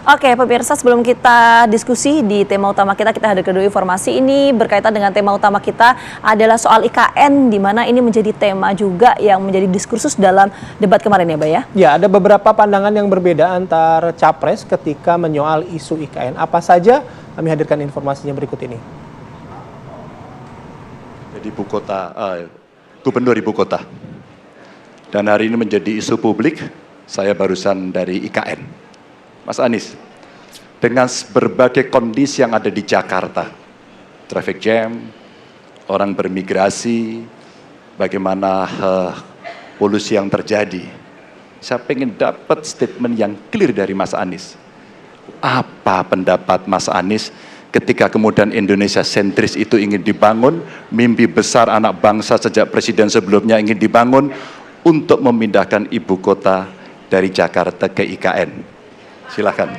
Oke, pemirsa, sebelum kita diskusi di tema utama kita hadirkan dulu informasi ini berkaitan dengan tema utama kita adalah soal IKN, di mana ini menjadi tema juga yang menjadi diskursus dalam debat kemarin ya, Mbak ya? Ya, ada beberapa pandangan yang berbeda antar capres ketika menyoal isu IKN. Apa saja? Kami hadirkan informasinya berikut ini. Jadi gubernur ibu kota. Dan hari ini menjadi isu publik, saya barusan dari IKN. Mas Anies, dengan berbagai kondisi yang ada di Jakarta, traffic jam, orang bermigrasi, bagaimana polusi yang terjadi, saya pengen dapat statement yang clear dari Mas Anies. Apa pendapat Mas Anies ketika kemudian Indonesia sentris itu ingin dibangun, mimpi besar anak bangsa sejak presiden sebelumnya ingin dibangun untuk memindahkan ibu kota dari Jakarta ke IKN. Silakan.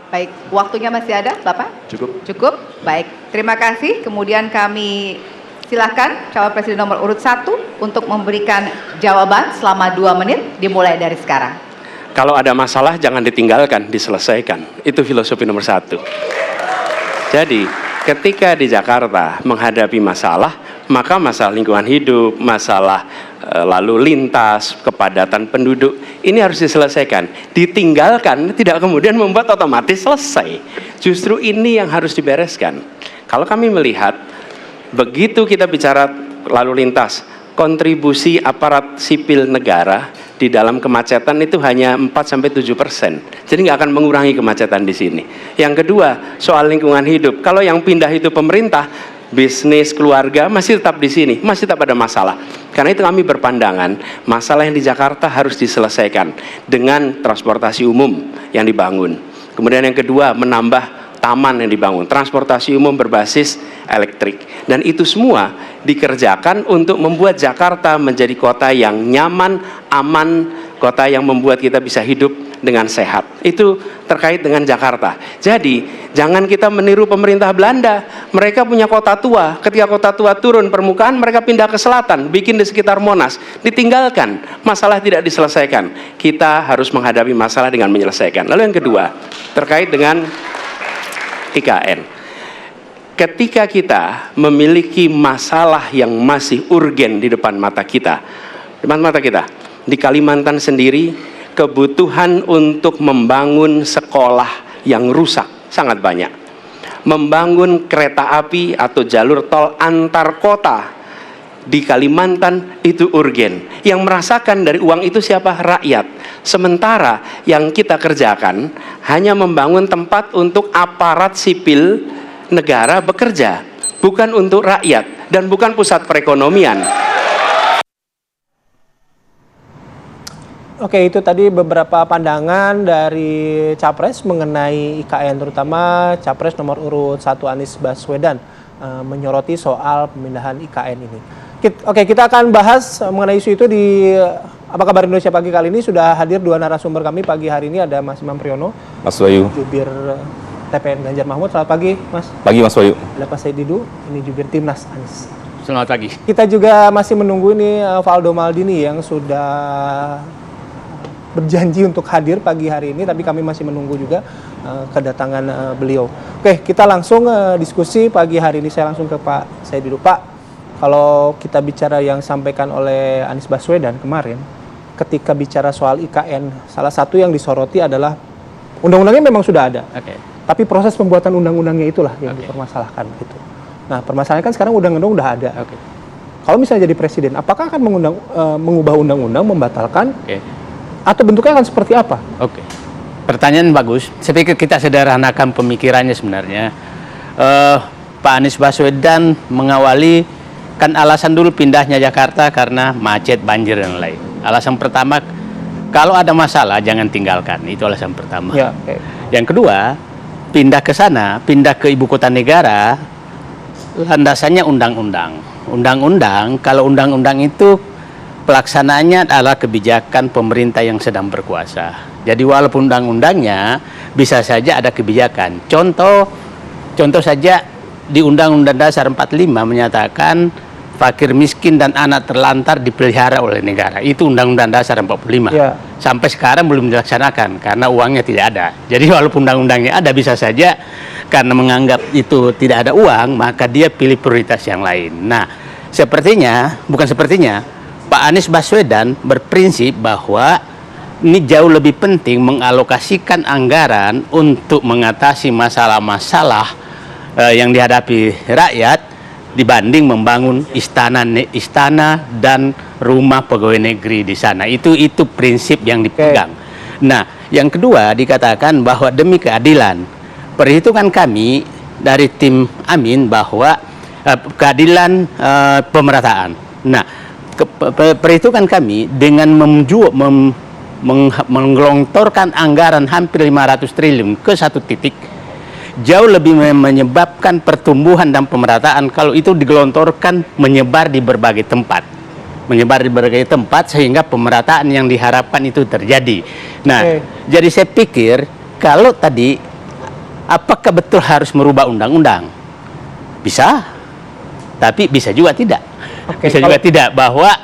Baik, waktunya masih ada, Bapak? Cukup. Cukup, baik. Terima kasih. Kemudian kami silakan calon presiden nomor urut 1 untuk memberikan jawaban selama 2 menit, dimulai dari sekarang. Kalau ada masalah jangan ditinggalkan, diselesaikan. Itu filosofi nomor 1. Jadi, ketika di Jakarta menghadapi masalah, maka masalah lingkungan hidup, masalah lalu lintas, kepadatan penduduk, ini harus diselesaikan. Ditinggalkan tidak kemudian membuat otomatis selesai. Justru ini yang harus dibereskan. Kalau kami melihat, begitu kita bicara lalu lintas, kontribusi aparat sipil negara di dalam kemacetan itu hanya 4-7%. Jadi nggak akan mengurangi kemacetan di sini. Yang kedua, soal lingkungan hidup. Kalau yang pindah itu pemerintah, bisnis, keluarga masih tetap di sini, masih tetap ada masalah. Karena itu kami berpandangan masalah yang di Jakarta harus diselesaikan dengan transportasi umum yang dibangun. Kemudian yang kedua, menambah taman yang dibangun, transportasi umum berbasis elektrik. Dan itu semua dikerjakan untuk membuat Jakarta menjadi kota yang nyaman, aman, kota yang membuat kita bisa hidup dengan sehat. Itu terkait dengan Jakarta. Jadi, jangan kita meniru pemerintah Belanda. Mereka punya kota tua. Ketika kota tua turun permukaan, mereka pindah ke selatan, bikin di sekitar Monas. Ditinggalkan, masalah tidak diselesaikan. Kita harus menghadapi masalah dengan menyelesaikan. Lalu yang kedua, terkait dengan IKN. Ketika kita memiliki masalah yang masih urgen di depan mata kita, di Kalimantan sendiri, kebutuhan untuk membangun sekolah yang rusak sangat banyak. Membangun kereta api atau jalur tol antar kota di Kalimantan itu urgen. Yang merasakan dari uang itu siapa? Rakyat. Sementara yang kita kerjakan hanya membangun tempat untuk aparat sipil negara bekerja, bukan untuk rakyat dan bukan pusat perekonomian. Oke, itu tadi beberapa pandangan dari Capres mengenai IKN, terutama Capres nomor urut 1 Anies Baswedan menyoroti soal pemindahan IKN ini. Oke, kita akan bahas mengenai isu itu di Apa Kabar Indonesia Pagi kali ini. Sudah hadir 2 narasumber kami pagi hari ini, ada Mas Imam Priyono, Mas Wahyu, jubir TPN Ganjar Mahfud. Selamat pagi, Mas. Pagi, Mas Wahyu. Ada Pak Said Didu, ini jubir Timnas Anies. Selamat pagi. Kita juga masih menunggu ini Valdo Maldini yang sudah berjanji untuk hadir pagi hari ini, tapi kami masih menunggu juga kedatangan beliau. Oke, kita langsung diskusi pagi hari ini. Saya langsung ke Pak Said Didu. Pak, kalau kita bicara yang sampaikan oleh Anies Baswedan kemarin, ketika bicara soal IKN, salah satu yang disoroti adalah undang-undangnya memang sudah ada, tapi proses pembuatan undang-undangnya itulah yang dipermasalahkan gitu. Nah, permasalahannya kan sekarang undang-undang udah ada. Kalau misalnya jadi presiden, apakah akan mengubah undang-undang, membatalkan? Atau bentuknya akan seperti apa? Pertanyaan bagus. Saya pikir kita sederhanakan pemikirannya sebenarnya. Pak Anies Baswedan mengawali, kan alasan dulu pindahnya Jakarta karena macet, banjir, dan lain. Alasan pertama, kalau ada masalah jangan tinggalkan. Itu alasan pertama. Yang kedua, pindah ke sana, pindah ke ibu kota negara, landasannya undang-undang. Undang-undang, kalau undang-undang itu pelaksanaannya adalah kebijakan pemerintah yang sedang berkuasa. Jadi walaupun undang-undangnya bisa saja ada kebijakan. Contoh saja di Undang-Undang Dasar 45 menyatakan fakir miskin dan anak terlantar dipelihara oleh negara. Itu Undang-Undang Dasar 45. Ya. Sampai sekarang belum dilaksanakan karena uangnya tidak ada. Jadi walaupun undang-undangnya ada, bisa saja karena menganggap itu tidak ada uang, maka dia pilih prioritas yang lain. Nah, bukan sepertinya, Pak Anies Baswedan berprinsip bahwa ini jauh lebih penting mengalokasikan anggaran untuk mengatasi masalah-masalah yang dihadapi rakyat dibanding membangun istana dan rumah pegawai negeri di sana. Itu prinsip yang dipegang. Nah, yang kedua dikatakan bahwa demi keadilan, perhitungan kami dari tim Amin bahwa keadilan pemerataan. Nah, perhitungan kami dengan menggelontorkan anggaran hampir 500 triliun ke satu titik jauh lebih menyebabkan pertumbuhan dan pemerataan kalau itu digelontorkan menyebar di berbagai tempat sehingga pemerataan yang diharapkan itu terjadi. Nah, jadi saya pikir kalau tadi apakah betul harus merubah undang-undang? Bisa, tapi bisa juga tidak. Bisa juga tidak, bahwa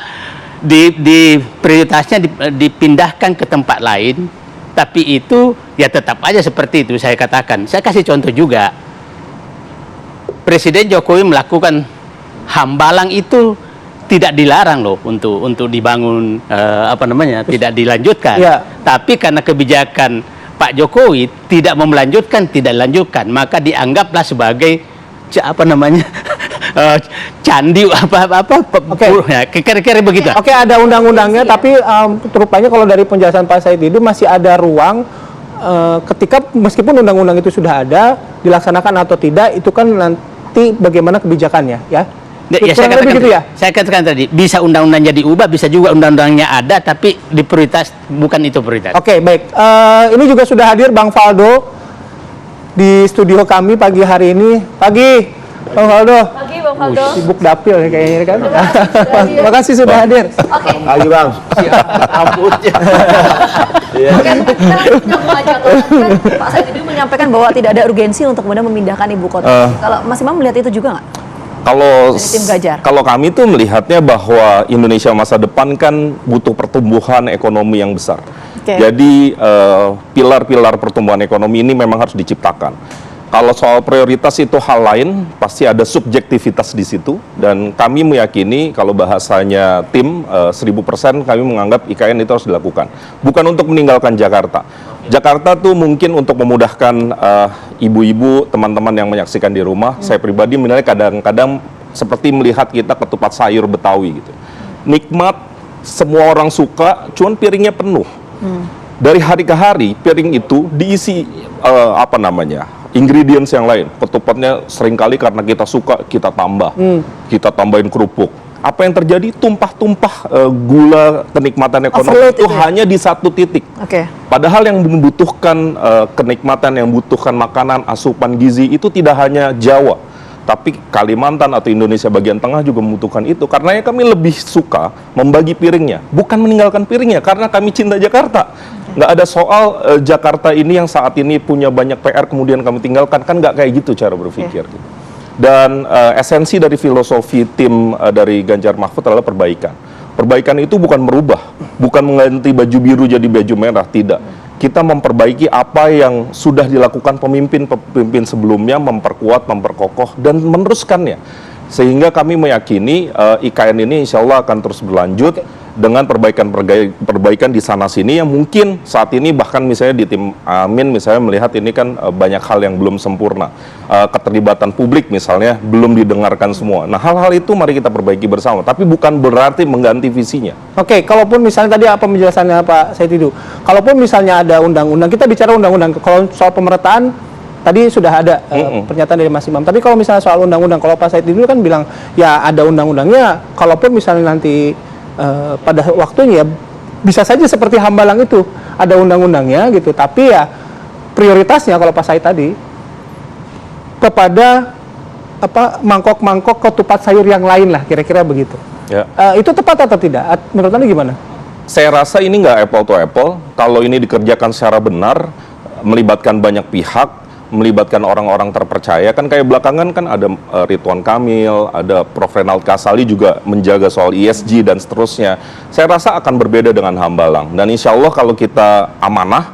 di prioritasnya dipindahkan ke tempat lain, tapi itu ya tetap aja seperti itu. Saya katakan, saya kasih contoh juga, Presiden Jokowi melakukan Hambalang itu tidak dilarang loh untuk dibangun tidak dilanjutkan. Ya. Tapi karena kebijakan Pak Jokowi tidak mau melanjutkan, tidak dilanjutkan, maka dianggaplah sebagai candi kira-kira begitu. Oke, ada undang-undangnya, tapi rupanya kalau dari penjelasan Pak Said itu masih ada ruang ketika meskipun undang-undang itu sudah ada, dilaksanakan atau tidak itu kan nanti bagaimana kebijakannya, ya. Ya, saya katakan tadi, bisa undang-undangnya diubah, bisa juga undang-undangnya ada, tapi di prioritas bukan itu prioritas. Oke, baik. Ini juga sudah hadir Bang Faldo di studio kami pagi hari ini. Bang Faldo. Pagi Bang Faldo. Sibuk dapil kayaknya kan. Terima kasih sudah hadir. Oke. Pagi Bang. Amputnya. Pak Said itu menyampaikan bahwa tidak ada urgensi untuk kemudian memindahkan ibu kota. Kalau Mas Imam melihat itu juga nggak? Kalau kami tuh melihatnya bahwa Indonesia masa depan kan butuh pertumbuhan ekonomi yang besar. Jadi pilar-pilar pertumbuhan ekonomi ini memang harus diciptakan. Kalau soal prioritas itu hal lain, pasti ada subjektivitas di situ, dan kami meyakini kalau bahasanya tim 1000% kami menganggap IKN itu harus dilakukan. Bukan untuk meninggalkan Jakarta. Jakarta tuh mungkin untuk memudahkan ibu-ibu, teman-teman yang menyaksikan di rumah. Saya pribadi menilai kadang-kadang seperti melihat kita ketupat sayur Betawi gitu. Nikmat, semua orang suka, cuman piringnya penuh. Dari hari ke hari piring itu diisi ingredients yang lain. Ketupatnya seringkali karena kita suka kita tambah, kita tambahin kerupuk. Apa yang terjadi? Tumpah-tumpah gula kenikmatan ekonomi itu hanya di satu titik. Padahal yang membutuhkan kenikmatan, yang membutuhkan makanan, asupan gizi itu tidak hanya Jawa, tapi Kalimantan atau Indonesia bagian tengah juga membutuhkan itu. Karena kami lebih suka membagi piringnya, bukan meninggalkan piringnya, karena kami cinta Jakarta. Nggak ada soal Jakarta ini yang saat ini punya banyak PR kemudian kami tinggalkan, kan nggak kayak gitu cara berpikir. Dan esensi dari filosofi tim dari Ganjar Mahfud adalah perbaikan. Perbaikan itu bukan merubah, bukan mengganti baju biru jadi baju merah, tidak. Kita memperbaiki apa yang sudah dilakukan pemimpin sebelumnya, memperkuat, memperkokoh, dan meneruskannya. Sehingga kami meyakini IKN ini insya Allah akan terus berlanjut dengan perbaikan di sana-sini yang mungkin saat ini bahkan misalnya di tim Amin misalnya melihat ini kan banyak hal yang belum sempurna. Keterlibatan publik misalnya belum didengarkan semua. Nah, hal-hal itu mari kita perbaiki bersama, tapi bukan berarti mengganti visinya. Oke, kalaupun misalnya tadi apa penjelasannya Pak Said itu, kalaupun misalnya ada undang-undang, kita bicara undang-undang, kalau soal pemerataan tadi sudah ada pernyataan dari Mas Imam. Tapi kalau misalnya soal undang-undang, kalau Pak Said dulu kan bilang ya ada undang-undangnya, kalaupun misalnya nanti pada waktunya bisa saja seperti Hambalang itu ada undang-undangnya gitu, tapi ya prioritasnya kalau Pak Said tadi kepada mangkok-mangkok ketupat sayur yang lain lah, kira-kira begitu. Ya. Itu tepat atau tidak? Menurut Anda gimana? Saya rasa ini nggak apple to apple. Kalau ini dikerjakan secara benar, melibatkan banyak pihak, melibatkan orang-orang terpercaya, kan kayak belakangan kan ada Ridwan Kamil, ada Prof. Renald Kasali juga menjaga soal ESG dan seterusnya. Saya rasa akan berbeda dengan Hambalang. Dan insya Allah kalau kita amanah,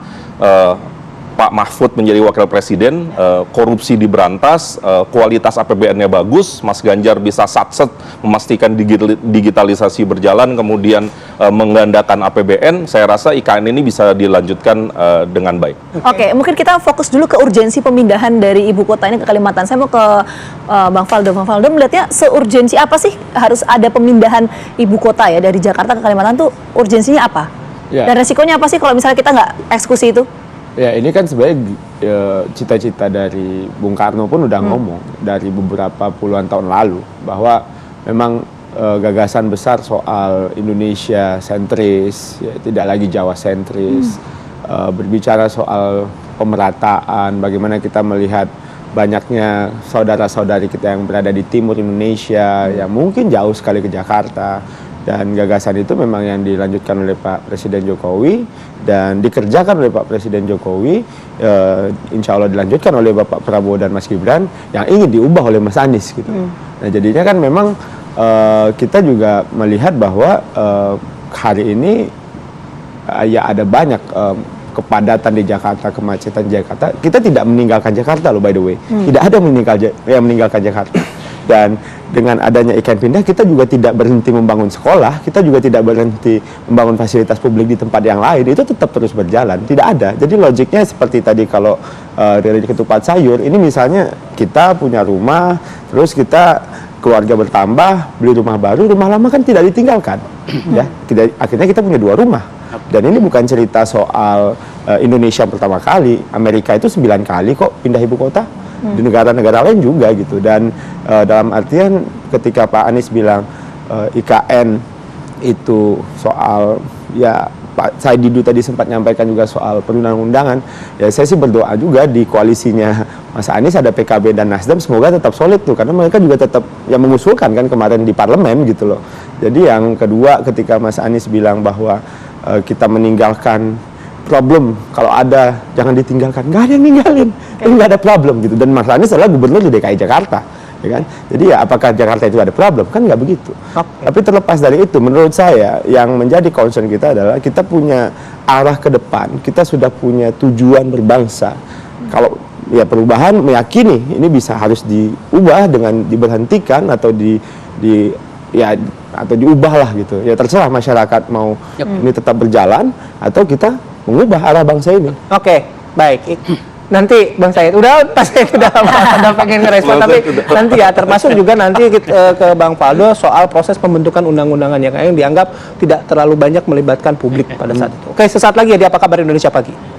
Pak Mahfud menjadi wakil presiden, korupsi diberantas, kualitas APBN-nya bagus, Mas Ganjar bisa satset memastikan digitalisasi berjalan, kemudian menggandakan APBN, saya rasa IKN ini bisa dilanjutkan dengan baik. Oke, mungkin kita fokus dulu ke urgensi pemindahan dari ibu kota ini ke Kalimantan. Saya mau ke Bang Faldo. Bang Faldo melihatnya seurgensi apa sih harus ada pemindahan ibu kota ya dari Jakarta ke Kalimantan tuh urgensinya apa? Ya. Dan resikonya apa sih kalau misalnya kita nggak eksekusi itu? Ya, ini kan sebenarnya cita-cita dari Bung Karno pun udah ngomong dari beberapa puluhan tahun lalu bahwa memang gagasan besar soal Indonesia sentris, ya, tidak lagi Jawa sentris, berbicara soal pemerataan, bagaimana kita melihat banyaknya saudara-saudari kita yang berada di timur Indonesia, yang mungkin jauh sekali ke Jakarta. Dan gagasan itu memang yang dilanjutkan oleh Pak Presiden Jokowi dan dikerjakan oleh Pak Presiden Jokowi, insya Allah dilanjutkan oleh Bapak Prabowo dan Mas Gibran, yang ingin diubah oleh Mas Anies gitu. Nah, jadinya kan memang kita juga melihat bahwa hari ini ya ada banyak kepadatan di Jakarta, kemacetan di Jakarta. Kita tidak meninggalkan Jakarta loh, by the way. Tidak ada yang meninggalkan Jakarta. Dan dengan adanya IKN pindah, kita juga tidak berhenti membangun sekolah, kita juga tidak berhenti membangun fasilitas publik di tempat yang lain, itu tetap terus berjalan, tidak ada. Jadi logiknya seperti tadi kalau dari ketupat sayur, ini misalnya kita punya rumah, terus kita keluarga bertambah, beli rumah baru, rumah lama kan tidak ditinggalkan, ya. Akhirnya kita punya 2 rumah. Dan ini bukan cerita soal Indonesia pertama kali, Amerika itu 9 kali kok pindah ibu kota. Di negara-negara lain juga gitu. Dan dalam artian ketika Pak Anies bilang IKN itu soal, ya Pak Said Didu tadi sempat nyampaikan juga soal perundang-undangan, ya saya sih berdoa juga di koalisinya Mas Anies ada PKB dan Nasdem, semoga tetap solid tuh, karena mereka juga tetap yang mengusulkan kan kemarin di parlemen gitu loh. Jadi yang kedua, ketika Mas Anies bilang bahwa kita meninggalkan problem, kalau ada jangan ditinggalkan, nggak ada yang ninggalin, nggak ada problem gitu. Dan Mas Anies adalah gubernur di DKI Jakarta, ya kan? Jadi ya apakah Jakarta itu ada problem? Kan nggak begitu. Tapi terlepas dari itu, menurut saya yang menjadi concern kita adalah kita punya arah ke depan, kita sudah punya tujuan berbangsa. Kalau ya perubahan meyakini ini bisa harus diubah dengan diberhentikan atau atau diubah lah gitu. Ya terserah masyarakat mau ini tetap berjalan atau kita mengubah arah bangsa ini. Oke, baik. Nanti Bang Said, udah Pak Said udah pengen ngerespon, tapi nanti ya termasuk juga nanti ke Bang Faldo soal proses pembentukan undang-undangan yang dianggap tidak terlalu banyak melibatkan publik pada saat itu. Oke, sesaat lagi ya di Apa Kabar Indonesia Pagi.